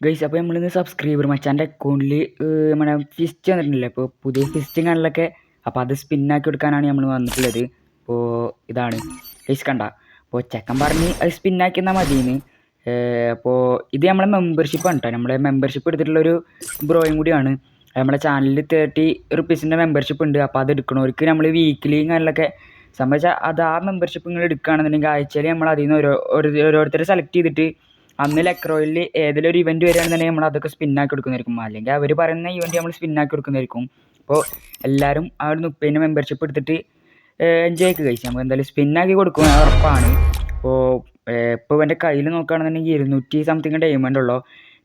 Guys അപ്പോൾ നമ്മളിന്ന് subscriber മച്ചാൻ്റെ അക്കൗണ്ടിൽ നമ്മുടെ ഫിസ്റ്റ് വന്നിട്ടുണ്ടല്ലോ. ഇപ്പോൾ പുതിയ ഫിസ്റ്റും കാണലൊക്കെ അപ്പോൾ അത് സ്പിന്നാക്കി കൊടുക്കാനാണ് നമ്മൾ വന്നിട്ടുള്ളത്. അപ്പോൾ ഇതാണ് ഗൈസ് കണ്ട. അപ്പോൾ ചെക്കൻ പറഞ്ഞ് അത് സ്പിന്നാക്കി എന്നാൽ മതിയെന്ന്. അപ്പോൾ ഇത് നമ്മളെ മെമ്പർഷിപ്പാണ് കേട്ടോ. നമ്മളെ മെമ്പർഷിപ്പ് എടുത്തിട്ടുള്ളൊരു ബ്രോയും കൂടിയാണ്. നമ്മളെ ചാനലിൽ 30 റുപ്പീസിൻ്റെ മെമ്പർഷിപ്പ് ഉണ്ട്. അപ്പോൾ അത് എടുക്കണവർക്ക് നമ്മൾ വീക്കിലി കാര്യങ്ങളൊക്കെ സംബന്ധിച്ചാൽ അത് ആ മെമ്പർഷിപ്പ് നിങ്ങൾ എടുക്കുകയാണെന്നുണ്ടെങ്കിൽ ആഴ്ചയിൽ നമ്മൾ അതിൽ നിന്ന് ഓരോരുത്തരെ സെലക്ട് ചെയ്തിട്ട് അന്ന് ലെക്രോയിൽ ഏതെങ്കിലും ഒരു ഇവൻറ്റ് വരികയാണെന്നുണ്ടെങ്കിൽ നമ്മൾ അതൊക്കെ സ്പിന്നാക്കി കൊടുക്കുന്നതായിരിക്കും. അല്ലെങ്കിൽ അവർ പറയുന്ന ഇവൻറ്റ് നമ്മൾ സ്പിന്നാക്കി കൊടുക്കുന്നതായിരിക്കും. അപ്പോൾ എല്ലാവരും ആ ഒരു 30 മെമ്പർഷിപ്പ് എടുത്തിട്ട് എൻജോയ്ക്ക് കഴിച്ചു നമുക്ക് എന്തായാലും സ്പിന്നാക്കി കൊടുക്കും ഉറപ്പാണ്. ഇപ്പോൾ എൻ്റെ കയ്യിൽ നോക്കുകയാണെന്നുണ്ടെങ്കിൽ 200 സംതിങ് ഡയമണ്ട് ഉള്ളൂ.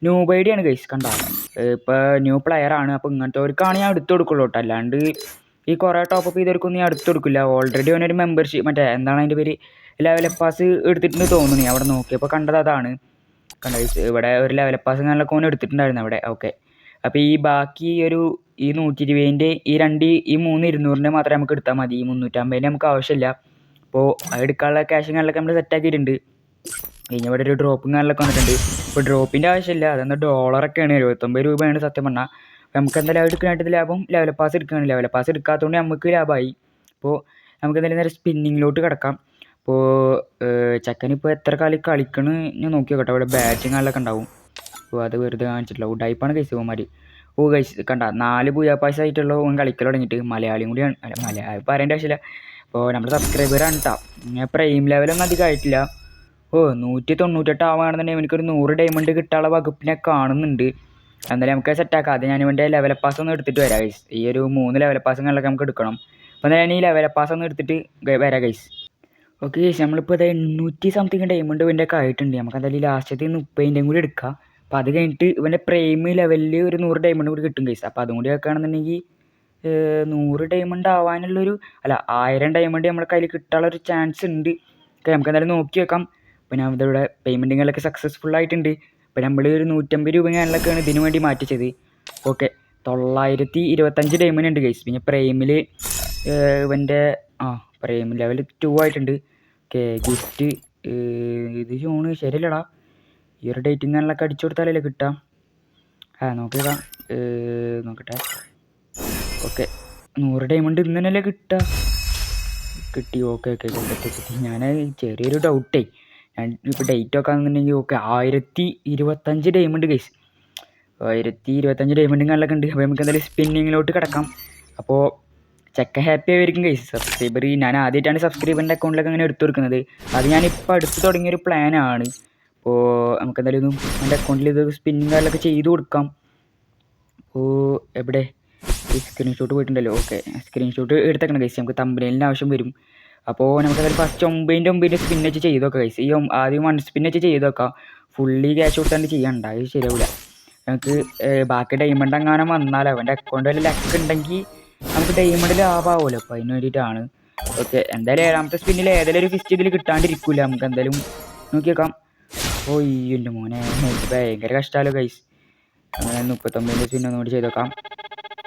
ന്യൂ ബൈഡിയാണ് കഴിച്ച് കണ്ട. ഇപ്പോൾ ന്യൂ പ്ലെയറാണ്. അപ്പോൾ ഇങ്ങനത്തെവർക്കാണ് ഞാൻ എടുത്തു കൊടുക്കുള്ളൂ കേട്ടോ. അല്ലാണ്ട് ഈ കുറേ ടോപ്പപ്പ് ചെയ്തവർക്കൊന്നും ഞാൻ എടുത്തു കൊടുക്കില്ല. ഓൾറെഡി അവനൊരു മെമ്പർഷിപ്പ് മറ്റേ എന്താണ് അതിൻ്റെ പേര് ലെവൽ പാസ് എടുത്തിട്ടുണ്ട് തോന്നുന്നു. അവിടെ നോക്കിയപ്പോൾ കണ്ടത് അതാണ്. കണ്ട ഇവിടെ ഒരു ലെവൽ പാസ് അങ്ങനെയൊക്കെ ഓൻ എടുത്തിട്ടുണ്ടായിരുന്നു അവിടെ. ഓക്കെ, അപ്പോൾ ഈ ബാക്കി ഈ 120ൻ്റെ ഈ 3 200ൻ്റെ മാത്രമേ നമുക്ക് എടുത്താൽ മതി. ഈ 350ൻ്റെ നമുക്ക് ആവശ്യമില്ല. അപ്പോൾ അത് എടുക്കാനുള്ള ക്യാഷും കാര്യങ്ങളൊക്കെ നമ്മൾ സെറ്റാക്കിയിട്ടുണ്ട്. ഇനി ഇവിടെ ഒരു ഡ്രോപ്പും കാര്യങ്ങളൊക്കെ വന്നിട്ടുണ്ട്. ഇപ്പോൾ ഡ്രോപ്പിൻ്റെ ആവശ്യമില്ല, അതെന്താ ഡോളറൊക്കെയാണ് 79 രൂപയാണ് സത്യം പറഞ്ഞാൽ. അപ്പോൾ നമുക്ക് എന്തായാലും എടുക്കാനായിട്ട് ലാഭം ലെവൽ പാസ് എടുക്കുകയാണ്. ലെവൽ പാസ് എടുക്കാത്തതുകൊണ്ട് നമുക്ക് ലാഭമായി. അപ്പോൾ നമുക്ക് എന്തായാലും നേരെ സ്പിന്നിങ്ങിലോട്ട് കിടക്കാം. അപ്പോൾ ചെക്കനിപ്പോൾ എത്ര കളിക്കണ് ഞാൻ നോക്കി നോക്കട്ടെ. അവിടെ ബാറ്റിങ് കാലിലൊക്കെ ഉണ്ടാവും. അപ്പോൾ അത് വെറുതെ കാണിച്ചിട്ടില്ല. ഉഡായിപ്പാണ് കഴിച്ച് പോകാൻ. കഴിച്ച് കണ്ട 4 പൂയാപ്പാസായിട്ടുള്ള ഓൻ കളിക്കൽ തുടങ്ങിയിട്ട്. മലയാളിയും കൂടിയാണ്. മലയാളി പറയേണ്ട ആവശ്യമില്ല. അപ്പോൾ നമ്മുടെ സബ്സ്ക്രൈബറാണ് കേട്ടോ. ഞാൻ പ്രൈം ലെവലൊന്നും അധികം ആയിട്ടില്ല. 198 ആവുകയാണെന്നുണ്ടെങ്കിൽ എനിക്കൊരു 100 ഡയമണ്ട് കിട്ടാനുള്ള വകുപ്പിനെ കാണുന്നുണ്ട്. എന്തായാലും നമുക്ക് സെറ്റാക്കാം. അത് ഞാൻ ഇവൻ്റെ ലെവൽ പാസ് ഒന്ന് എടുത്തിട്ട് വരാം ഗൈസ്. ഈ ഒരു 3 ലെവൽ പാസുകളിലൊക്കെ നമുക്ക് എടുക്കണം. അപ്പോൾ എന്തായാലും ഈ ലെവൽ പാസ് ഒന്ന് എടുത്തിട്ട് വരാം ഗൈസ്. ഓക്കെ ഗൈസ്, നമ്മളിപ്പോൾ ഇത് 800 സംതിങ് ഡയമണ്ട് ഇവൻ്റെ ഒക്കെ ആയിട്ടുണ്ട്. നമുക്ക് എന്തായാലും ലാസ്റ്റത്തെ 30ൻ്റെയും കൂടി എടുക്കാം. അപ്പോൾ അത് കഴിഞ്ഞിട്ട് ഇവൻ്റെ പ്രൈം ലെവലിൽ ഒരു 100 ഡയമണ്ട് കൂടി കിട്ടും ഗൈസ്. അപ്പോൾ അതും കൂടി വെക്കുകയാണെന്നുണ്ടെങ്കിൽ 100 ഡയമണ്ട് ആവാനുള്ളൊരു 1000 ഡയമണ്ട് നമ്മുടെ കയ്യിൽ കിട്ടാനുള്ളൊരു ചാൻസ് ഉണ്ട്. ഓക്കെ, നമുക്ക് എന്തായാലും നോക്കി വെക്കാം. അപ്പോൾ ഞാൻ ഇതിവിടെ പേയ്മെൻറ്റുകളൊക്കെ സക്സസ്ഫുൾ ആയിട്ടുണ്ട്. അപ്പോൾ നമ്മൾ ഒരു 150 രൂപ ഞാനിലൊക്കെയാണ് ഇതിനു വേണ്ടി മാറ്റിച്ചത്. ഓക്കെ, 925 ഡയമണ്ട് ഉണ്ട് ഗൈസ്. പിന്നെ പ്രൈമിൽ ഇവൻ്റെ പ്രൈം ലെവൽ 2 ആയിട്ടുണ്ട്. ഓക്കെ, ഗിഫ്റ്റ് ഇത് ജോണ് ശരിയല്ലടാ. ഈ ഒരു ഡേറ്റിംഗ് കാലിലൊക്കെ അടിച്ചു കൊടുത്താലല്ലേ കിട്ടാം. നോക്കിയേക്കാം, നോക്കട്ടെ. ഓക്കെ, 100 ഡയമണ്ട് ഇന്ന് തന്നെയല്ലേ കിട്ടുക. കിട്ടി. ഓക്കെ, കിട്ടി. ഞാൻ ചെറിയൊരു ഡൗട്ടേ. ഞാൻ ഇപ്പോൾ ഡേറ്റ് വെക്കാന്നുണ്ടെങ്കിൽ 1025 ഡയമണ്ട് ഗൈസ്. 1025 ഡയമണ്ടും കാലിലൊക്കെ ഉണ്ട്. അപ്പോൾ നമുക്ക് എന്തായാലും സ്പിന്നിങ്ങിലോട്ട് കിടക്കാം. അപ്പോൾ ചെക്ക ഹാപ്പി ആയിരിക്കും ഗൈസ്. സബ്സ്ക്രൈബർ ഞാൻ ആദ്യമായിട്ടാണ് സബ്സ്ക്രൈബറിൻ്റെ അക്കൗണ്ടിലൊക്കെ അങ്ങനെ എടുത്തു കൊടുക്കുന്നത്. അത് ഞാനിപ്പോൾ അടുത്ത് തുടങ്ങിയൊരു പ്ലാനാണ്. അപ്പോൾ നമുക്ക് എന്തായാലും എൻ്റെ അക്കൗണ്ടിൽ ഇത് സ്പിന്നിങ് കാലിലൊക്കെ ചെയ്ത് കൊടുക്കാം. അപ്പോൾ എവിടെ ഈ സ്ക്രീൻഷോട്ട് പോയിട്ടുണ്ടല്ലോ. ഓക്കെ, സ്ക്രീൻഷോട്ട് എടുത്തേക്കണം ഗൈസ്. നമുക്ക് തമ്പനയിലിന് ആവശ്യം വരും. അപ്പോൾ നമുക്ക് അതിൽ ഫസ്റ്റ് 9 സ്പിൻ വെച്ച് ചെയ്ത് നോക്കാം ഗൈസ്. ആദ്യം 1 സ്പിൻ വെച്ച് ചെയ്ത് നോക്കാം. ഫുള്ളി ക്യാഷ് കൊടുത്താണ്ട് ചെയ്യണ്ട, അത് ശരിയാവില്ല. നമുക്ക് ബാക്കി ഡയമണ്ട് എങ്ങാനും വന്നാൽ അവൻ്റെ അക്കൗണ്ടിൽ ലക്ക് ഉണ്ടെങ്കിൽ നമുക്ക് ഡയമണ്ട് ലാഭമാവുമല്ലോ. അപ്പോൾ അതിന് വേണ്ടിയിട്ടാണ്. ഓക്കെ, എന്തായാലും 7ാമത്തെ സ്പിന്നിൽ ഏതെങ്കിലും ഒരു ഫിസ്റ്റ് ഇതിൽ കിട്ടാണ്ടിരിക്കില്ല. നമുക്ക് എന്തായാലും നോക്കി വെക്കാം. എൻ്റെ മോനെ ഭയങ്കര കഷ്ടമല്ലോ ഗൈസ്. അങ്ങനെ 39 സ്പിൻ ഒന്നുകൂടി ചെയ്ത് നോക്കാം.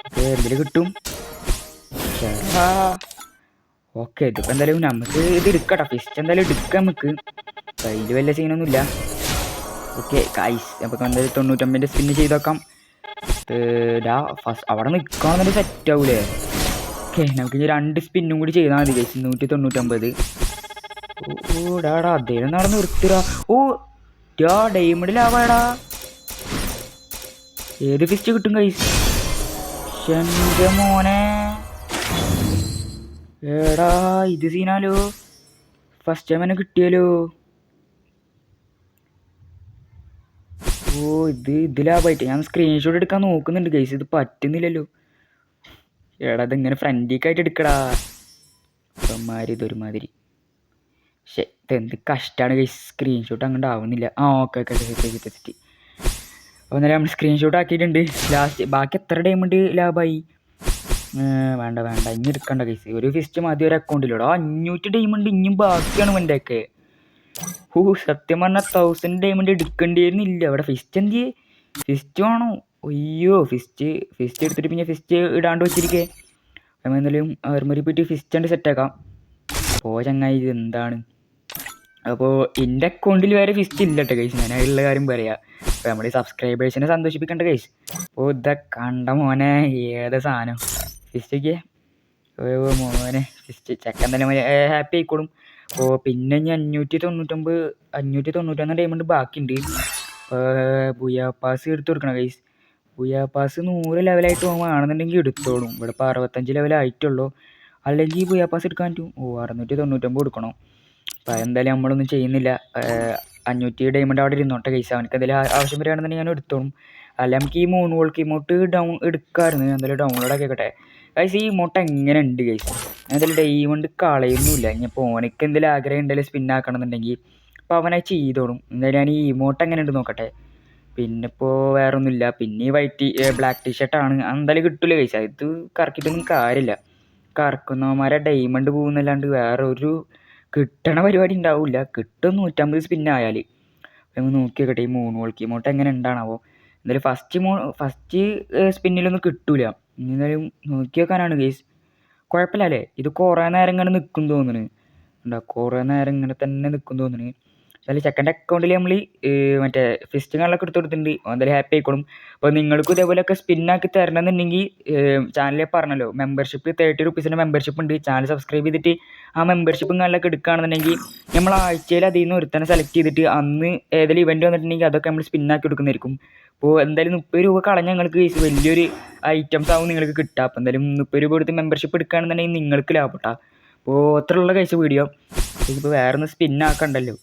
ഓക്കെ, എന്തെങ്കിലും കിട്ടും. ഓക്കെ, ഇതിപ്പോൾ എന്തായാലും നമുക്ക് ഇത് എടുക്കട്ടോ. ഫിസ്റ്റ് എന്തായാലും എടുക്കാം നമുക്ക്. കയ്യിൽ വലിയ സീനൊന്നുമില്ല. ഓക്കെ ഗൈസ്, നമുക്ക് എന്തായാലും 99 സ്പിന്ന് ചെയ്ത് നോക്കാം. ഫസ്റ്റ് അവിടെ നിൽക്കുകയാണെന്നുണ്ടെങ്കിൽ സെറ്റ് ആവൂലേ. ഓക്കെ, നമുക്ക് ഇനി 2 സ്പിന്നും കൂടി ചെയ്താൽ മതി ഗൈസ്. 199. ഡാടാ അദ്ദേഹം നടന്ന് നിർത്തിടാ. ഡയമണ്ടിലാവാടാ. ഏത് ഫിസ്റ്റ് കിട്ടും ഗൈസ്? എൻ്റെ മോനെ ഏടാ, ഇത് സീനാലോ. ഫസ്റ്റ് ടൈം തന്നെ കിട്ടിയാലോ. ഇത് ലാഭമായിട്ട് ഞാൻ സ്ക്രീൻഷോട്ട് എടുക്കാൻ നോക്കുന്നുണ്ട് ഗൈസ്. ഇത് പറ്റുന്നില്ലല്ലോ. ഇതെങ്ങനെ ഫ്രണ്ടിക്കായിട്ട് എടുക്കടാ. ഇതൊരുമാതിരി. പക്ഷേ ഇതെന്ത് കഷ്ടമാണ് ഗൈസ്. സ്ക്രീൻഷോട്ട് അങ്ങോട്ട് ആവുന്നില്ല. ഓക്കെ. അപ്പോൾ എന്നാലും നമ്മൾ സ്ക്രീൻഷോട്ട് ആക്കിയിട്ടുണ്ട്. ലാസ്റ്റ് ബാക്കി എത്ര ഡയമണ്ട് ലാഭമായി? വേണ്ട ഇനി എടുക്കണ്ട ഗൈസ്. ഒരു ഫിസ്റ്റ് മതി ഒരു അക്കൗണ്ടിലൂടെ. 500 ഡയമണ്ട് ഇനിയും ബാക്കിയാണ് ഇവൻ്റെയൊക്കെ. സത്യം പറഞ്ഞാൽ 1000 ഡയമണ്ട് എടുക്കേണ്ടിയിരുന്നില്ല. അവിടെ ഫിസ്റ്റ് എന്ത് ഫിസ്റ്റ് വേണോ? അയ്യോ, ഫിസ്റ്റ് എടുത്തിട്ട് പിന്നെ ഫിസ്റ്റ് ഇടാണ്ട് വെച്ചിരിക്കേ. നമ്മൾ എന്തായാലും അവരുമാരി പോയിട്ട് ഫിസ്റ്റ് ഉണ്ട് സെറ്റാക്കാം. അപ്പോൾ ചങ്ങായി ഇത് എന്താണ്? അപ്പോൾ എൻ്റെ അക്കൗണ്ടിൽ വേറെ ഫിസ്റ്റ് ഇല്ല കേട്ടോ ഗൈസ്. ഞാൻ അതിലുള്ള കാര്യം പറയാം. അപ്പോൾ നമ്മൾ ഈ സബ്സ്ക്രൈബേഴ്സിനെ സന്തോഷിപ്പിക്കേണ്ട ഗൈസ്. അപ്പോൾ ഇതൊക്കെ കണ്ട മോനെ ഏത് സാധനം ഫിസ്റ്റൊക്കെ മോനെ ഫിസ്റ്റ് ചെക്കൻ തന്നെ ഹാപ്പി ആയിക്കോളും. അപ്പോൾ പിന്നെ ഇനി 591 ഡയമണ്ട് ബാക്കിയുണ്ട്. ബുയാ പാസ് എടുത്ത് കൊടുക്കണം ഗൈസ്. ബുയാ പാസ് 100 ലെവലായിട്ട് പോകുകയാണെന്നുണ്ടെങ്കിൽ എടുത്തോളും. ഇവിടെ ഇപ്പോൾ 65 ലെവലായിട്ടുള്ളൂ. അല്ലെങ്കിൽ ബുയാ പാസ് എടുക്കാൻ പറ്റും. 699 കൊടുക്കണം. അപ്പോൾ അതെന്തായാലും നമ്മളൊന്നും ചെയ്യുന്നില്ല. 500 ഡയമണ്ട് അവിടെ ഇരുന്നോട്ടെ ഗൈസ്. അവനക്ക് എന്തെങ്കിലും ആവശ്യം വരികയാണെന്നുണ്ടെങ്കിൽ ഞാൻ എടുത്തോളും. അല്ല നമുക്ക് ഈ 3 വോൾക്ക് ഇമോട്ട് എടുക്കാമായിരുന്നു. എന്തായാലും ഡൗൺലോഡ് ആക്കിക്കട്ടെ ഗൈസ്. ഈ ഇമോട്ട് എങ്ങനെ ഉണ്ട് ഗൈസ്? എന്തായാലും ഡയമണ്ട് കളയുന്നില്ല. ഇനിയിപ്പോൾ ഓനക്ക് എന്തെങ്കിലും ആഗ്രഹം ഉണ്ടെങ്കിൽ സ്പിന്നാക്കണം എന്നുണ്ടെങ്കിൽ അപ്പോൾ അവനെ ചെയ്തോളും. എന്തായാലും ഞാൻ ഈ ഇമോട്ട് എങ്ങനെ ഉണ്ട് നോക്കട്ടെ. പിന്നെ ഇപ്പോൾ വേറെ ഒന്നുമില്ല. പിന്നെ ഈ ബ്ലാക്ക് ടീഷർട്ടാണ്. എന്തായാലും കിട്ടില്ല ഗൈസ്. ഇത് കറക്കിയിട്ടൊന്നും കാര്യമില്ല. കറക്കുന്നവന്മാരെ ഡയമണ്ട് പോകുന്നല്ലാണ്ട് വേറെ ഒരു കിട്ടണ പരിപാടി ഉണ്ടാവില്ല. കിട്ടും 150 സ്പിന്നായാൽ. നമ്മൾ നോക്കി നോക്കട്ടെ ഈ 3 വോൾക്ക് ഇമോട്ട് എങ്ങനെ ഉണ്ടാണാവോ. എന്തായാലും ഫസ്റ്റ് സ്പിന്നിലൊന്നും കിട്ടൂല. എന്തായാലും നോക്കി വെക്കാനാണ് ഗൈസ്. കുഴപ്പമില്ല അല്ലേ? ഇത് കുറേ നേരം ഇങ്ങനെ നിൽക്കും തോന്നുന്നു. കുറേ നേരം ഇങ്ങനെ തന്നെ നിൽക്കും തോന്നുന്നു. എന്തായാലും ചെക്കൻ്റെ അക്കൗണ്ടിൽ നമ്മൾ മറ്റേ ഫിസ്റ്റ് കാണലൊക്കെ എടുത്ത് കൊടുത്തിട്ടുണ്ട്. എന്തായാലും ഹാപ്പി ആയിക്കോളും. അപ്പോൾ നിങ്ങൾക്കും ഇതേപോലെയൊക്കെ സ്പിന്നാക്കി തരണമെന്നുണ്ടെങ്കിൽ ചാനലിൽ പറഞ്ഞല്ലോ മെമ്പർഷിപ്പ് 30 റുപ്പീസിൻ്റെ മെമ്പർഷിപ്പ് ഉണ്ട്. ചാനൽ സബ്സ്ക്രൈബ് ചെയ്തിട്ട് ആ മെമ്പർഷിപ്പും കാണലൊക്കെ എടുക്കുകയാണെന്നുണ്ടെങ്കിൽ നമ്മൾ ആഴ്ചയിൽ അതിൽ നിന്ന് ഒരുത്തന്നെ സെലക്ട് ചെയ്തിട്ട് അന്ന് ഏതെങ്കിലും ഇവൻറ്റ് വന്നിട്ടുണ്ടെങ്കിൽ അതൊക്കെ നമ്മൾ സ്പിന്നാക്കി കൊടുക്കുന്നതായിരിക്കും. അപ്പോൾ എന്തായാലും 30 രൂപ കളഞ്ഞാൽ ഞങ്ങൾക്ക് വലിയൊരു ഐറ്റംസ് ആവും നിങ്ങൾക്ക് കിട്ടുക. അപ്പോൾ എന്തായാലും 30 രൂപ കൊടുത്ത് മെമ്പർഷിപ്പ് എടുക്കുകയാണെന്നുണ്ടെങ്കിൽ നിങ്ങൾക്ക് ലാഭട്ടാ. അപ്പോൾ അത്രയുള്ള കഴിച്ച വീഡിയോ. ഇപ്പോൾ വേറെ ഒന്ന് സ്പിന്നാക്കണ്ടല്ലോ.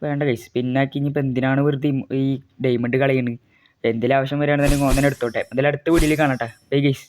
വേണ്ട ഗൈസ്. സ്പിന്നാക്കി ഇനിയിപ്പോൾ എന്തിനാണ് വെറുതെ ഈ ഡയമണ്ട് കളയുന്നത്? എന്തെങ്കിലും ആവശ്യം വരികയാണെന്നുണ്ടെങ്കിൽ ഒന്നിനെ എടുത്തോട്ടെ. എന്തായാലും അടുത്ത വീഡിയോയിൽ കാണട്ടെ. Bye guys.